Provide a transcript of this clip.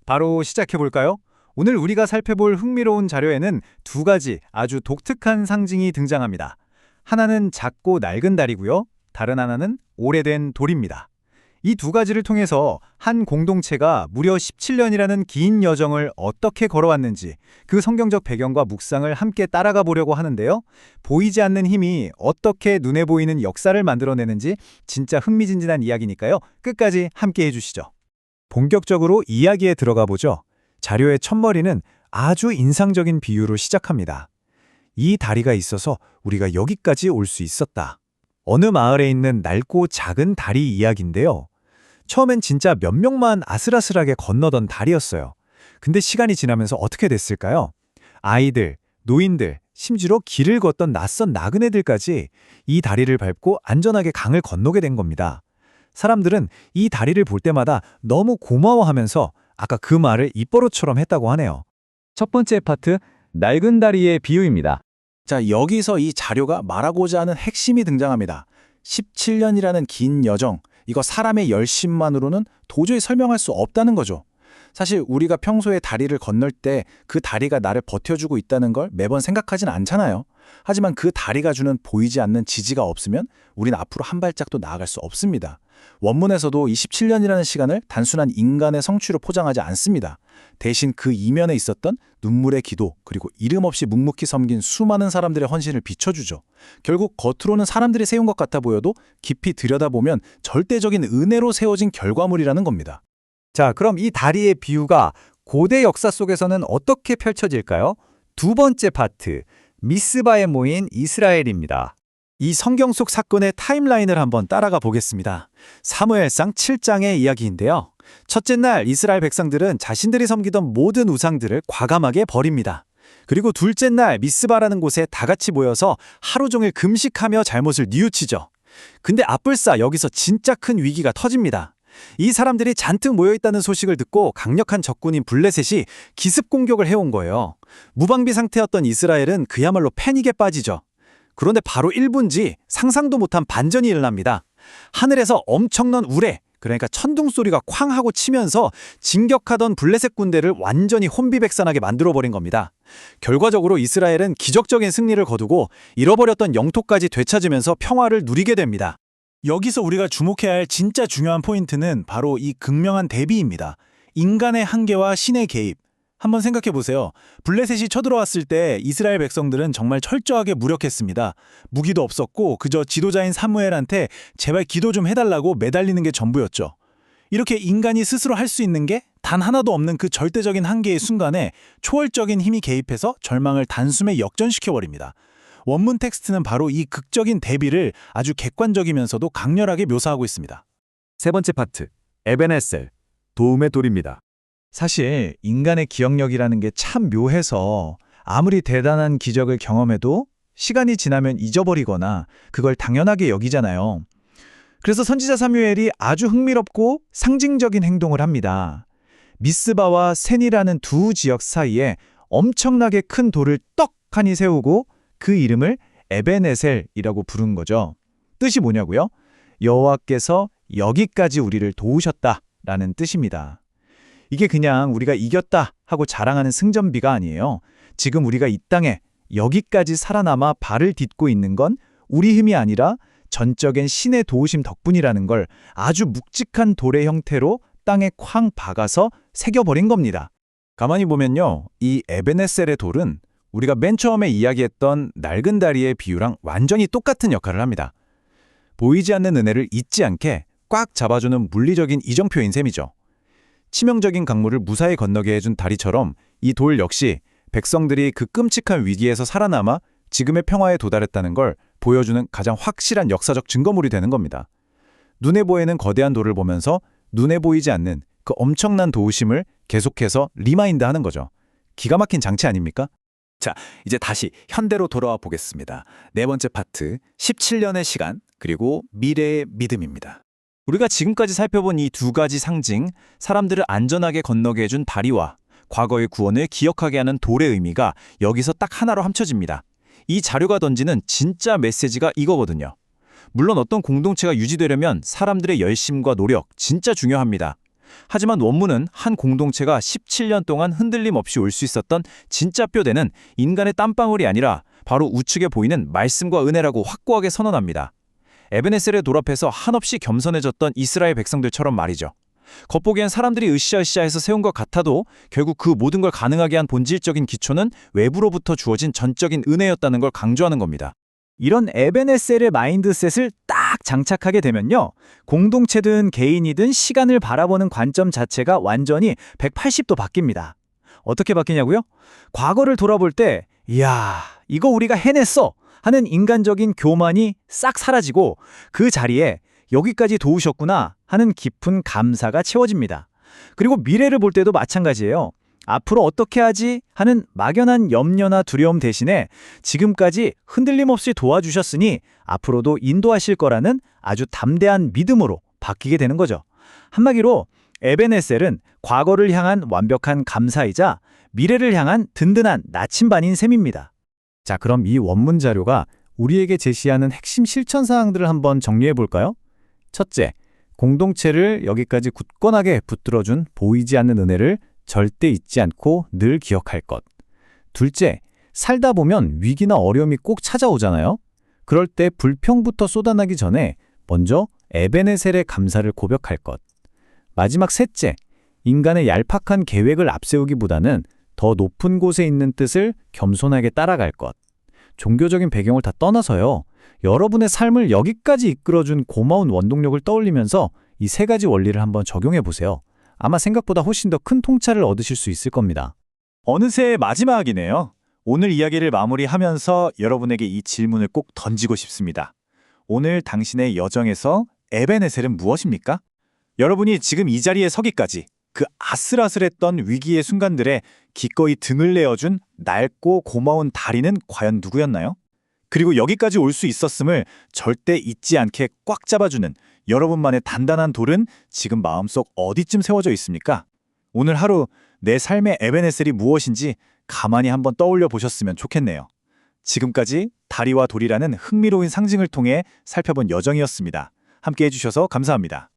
바로 시작해볼까요? 오늘 우리가 살펴볼 흥미로운 자료에는 두 가지 아주 독특한 상징이 등장합니다. 하나는 작고 낡은 달이고요. 다른 하나는 오래된 돌입니다. 이 두 가지를 통해서 한 공동체가 무려 17년이라는 긴 여정을 어떻게 걸어왔는지 그 성경적 배경과 묵상을 함께 따라가 보려고 하는데요. 보이지 않는 힘이 어떻게 눈에 보이는 역사를 만들어내는지 진짜 흥미진진한 이야기니까요. 끝까지 함께 해주시죠. 본격적으로 이야기에 들어가 보죠. 자료의 첫머리는 아주 인상적인 비유로 시작합니다. 이 다리가 있어서 우리가 여기까지 올 수 있었다. 어느 마을에 있는 낡고 작은 다리 이야기인데요. 처음엔 진짜 몇 명만 아슬아슬하게 건너던 다리였어요. 근데 시간이 지나면서 어떻게 됐을까요? 아이들, 노인들, 심지어 길을 걷던 낯선 나그네들까지 이 다리를 밟고 안전하게 강을 건너게 된 겁니다. 사람들은 이 다리를 볼 때마다 너무 고마워하면서 아까 그 말을 입버릇처럼 했다고 하네요. 첫 번째 파트, 낡은 다리의 비유입니다. 자, 여기서 이 자료가 말하고자 하는 핵심이 등장합니다. 17년이라는 긴 여정, 이거 사람의 열심만으로는 도저히 설명할 수 없다는 거죠. 사실 우리가 평소에 다리를 건널 때 그 다리가 나를 버텨주고 있다는 걸 매번 생각하진 않잖아요. 하지만 그 다리가 주는 보이지 않는 지지가 없으면 우린 앞으로 한 발짝도 나아갈 수 없습니다. 원문에서도 27년이라는 시간을 단순한 인간의 성취로 포장하지 않습니다. 대신 그 이면에 있었던 눈물의 기도, 그리고 이름 없이 묵묵히 섬긴 수많은 사람들의 헌신을 비춰주죠. 결국 겉으로는 사람들이 세운 것 같아 보여도 깊이 들여다보면 절대적인 은혜로 세워진 결과물이라는 겁니다. 자, 그럼 이 다리의 비유가 고대 역사 속에서는 어떻게 펼쳐질까요? 두 번째 파트, 미스바에 모인 이스라엘입니다. 이 성경 속 사건의 타임라인을 한번 따라가 보겠습니다. 사무엘상 7장의 이야기인데요. 첫째 날 이스라엘 백성들은 자신들이 섬기던 모든 우상들을 과감하게 버립니다. 그리고 둘째 날 미스바라는 곳에 다 같이 모여서 하루 종일 금식하며 잘못을 뉘우치죠. 근데 아뿔싸 여기서 진짜 큰 위기가 터집니다. 이 사람들이 잔뜩 모여있다는 소식을 듣고 강력한 적군인 블레셋이 기습 공격을 해온 거예요. 무방비 상태였던 이스라엘은 그야말로 패닉에 빠지죠. 그런데 바로 1분 뒤 상상도 못한 반전이 일어납니다. 하늘에서 엄청난 우레, 그러니까 천둥 소리가 쾅 하고 치면서 진격하던 블레셋 군대를 완전히 혼비백산하게 만들어버린 겁니다. 결과적으로 이스라엘은 기적적인 승리를 거두고 잃어버렸던 영토까지 되찾으면서 평화를 누리게 됩니다. 여기서 우리가 주목해야 할 진짜 중요한 포인트는 바로 이 극명한 대비입니다. 인간의 한계와 신의 개입. 한번 생각해 보세요. 블레셋이 쳐들어왔을 때 이스라엘 백성들은 정말 철저하게 무력했습니다. 무기도 없었고 그저 지도자인 사무엘한테 제발 기도 좀 해달라고 매달리는 게 전부였죠. 이렇게 인간이 스스로 할 수 있는 게 단 하나도 없는 그 절대적인 한계의 순간에 초월적인 힘이 개입해서 절망을 단숨에 역전시켜버립니다. 원문 텍스트는 바로 이 극적인 대비를 아주 객관적이면서도 강렬하게 묘사하고 있습니다. 세 번째 파트, 에벤에셀, 도움의 돌입니다. 사실 인간의 기억력이라는 게 참 묘해서 아무리 대단한 기적을 경험해도 시간이 지나면 잊어버리거나 그걸 당연하게 여기잖아요. 그래서 선지자 사무엘이 아주 흥미롭고 상징적인 행동을 합니다. 미스바와 센이라는 두 지역 사이에 엄청나게 큰 돌을 떡하니 세우고 그 이름을 에벤에셀이라고 부른 거죠. 뜻이 뭐냐고요? 여호와께서 여기까지 우리를 도우셨다라는 뜻입니다. 이게 그냥 우리가 이겼다 하고 자랑하는 승전비가 아니에요. 지금 우리가 이 땅에 여기까지 살아남아 발을 딛고 있는 건 우리 힘이 아니라 전적인 신의 도우심 덕분이라는 걸 아주 묵직한 돌의 형태로 땅에 쾅 박아서 새겨버린 겁니다. 가만히 보면요, 이 에베네셀의 돌은 우리가 맨 처음에 이야기했던 낡은 다리의 비유랑 완전히 똑같은 역할을 합니다. 보이지 않는 은혜를 잊지 않게 꽉 잡아주는 물리적인 이정표인 셈이죠. 치명적인 강물을 무사히 건너게 해준 다리처럼 이 돌 역시 백성들이 그 끔찍한 위기에서 살아남아 지금의 평화에 도달했다는 걸 보여주는 가장 확실한 역사적 증거물이 되는 겁니다. 눈에 보이는 거대한 돌을 보면서 눈에 보이지 않는 그 엄청난 도우심을 계속해서 리마인드하는 거죠. 기가 막힌 장치 아닙니까? 자, 이제 다시 현대로 돌아와 보겠습니다. 네 번째 파트, 17년의 시간, 그리고 미래의 믿음입니다. 우리가 지금까지 살펴본 이 두 가지 상징, 사람들을 안전하게 건너게 해준 다리와 과거의 구원을 기억하게 하는 돌의 의미가 여기서 딱 하나로 합쳐집니다. 이 자료가 던지는 진짜 메시지가 이거거든요. 물론 어떤 공동체가 유지되려면 사람들의 열심과 노력 진짜 중요합니다. 하지만 원문은 한 공동체가 17년 동안 흔들림 없이 올 수 있었던 진짜 뼈대는 인간의 땀방울이 아니라 바로 우측에 보이는 말씀과 은혜라고 확고하게 선언합니다. 에벤에셀의 돌 앞에서 한없이 겸손해졌던 이스라엘 백성들처럼 말이죠. 겉보기엔 사람들이 으쌰으쌰해서 세운 것 같아도 결국 그 모든 걸 가능하게 한 본질적인 기초는 외부로부터 주어진 전적인 은혜였다는 걸 강조하는 겁니다. 이런 에벤에셀의 마인드셋을 딱 장착하게 되면요. 공동체든 개인이든 시간을 바라보는 관점 자체가 완전히 180도 바뀝니다. 어떻게 바뀌냐고요? 과거를 돌아볼 때 이야, 이거 우리가 해냈어 하는 인간적인 교만이 싹 사라지고 그 자리에 여기까지 도우셨구나 하는 깊은 감사가 채워집니다. 그리고 미래를 볼 때도 마찬가지예요. 앞으로 어떻게 하지 하는 막연한 염려나 두려움 대신에 지금까지 흔들림 없이 도와주셨으니 앞으로도 인도하실 거라는 아주 담대한 믿음으로 바뀌게 되는 거죠. 한마디로 에벤에셀은 과거를 향한 완벽한 감사이자 미래를 향한 든든한 나침반인 셈입니다. 자, 그럼 이 원문 자료가 우리에게 제시하는 핵심 실천 사항들을 한번 정리해 볼까요? 첫째, 공동체를 여기까지 굳건하게 붙들어준 보이지 않는 은혜를 절대 잊지 않고 늘 기억할 것. 둘째, 살다 보면 위기나 어려움이 꼭 찾아오잖아요. 그럴 때 불평부터 쏟아나기 전에 먼저 에벤에셀의 감사를 고백할 것. 마지막 셋째, 인간의 얄팍한 계획을 앞세우기보다는 더 높은 곳에 있는 뜻을 겸손하게 따라갈 것. 종교적인 배경을 다 떠나서요. 여러분의 삶을 여기까지 이끌어준 고마운 원동력을 떠올리면서 이 세 가지 원리를 한번 적용해 보세요. 아마 생각보다 훨씬 더 큰 통찰을 얻으실 수 있을 겁니다. 어느새 마지막이네요. 오늘 이야기를 마무리하면서 여러분에게 이 질문을 꼭 던지고 싶습니다. 오늘 당신의 여정에서 에벤에셀은 무엇입니까? 여러분이 지금 이 자리에 서기까지 그 아슬아슬했던 위기의 순간들에 기꺼이 등을 내어준 낡고 고마운 다리는 과연 누구였나요? 그리고 여기까지 올 수 있었음을 절대 잊지 않게 꽉 잡아주는 여러분만의 단단한 돌은 지금 마음속 어디쯤 세워져 있습니까? 오늘 하루 내 삶의 에벤에셀이 무엇인지 가만히 한번 떠올려 보셨으면 좋겠네요. 지금까지 다리와 돌이라는 흥미로운 상징을 통해 살펴본 여정이었습니다. 함께 해주셔서 감사합니다.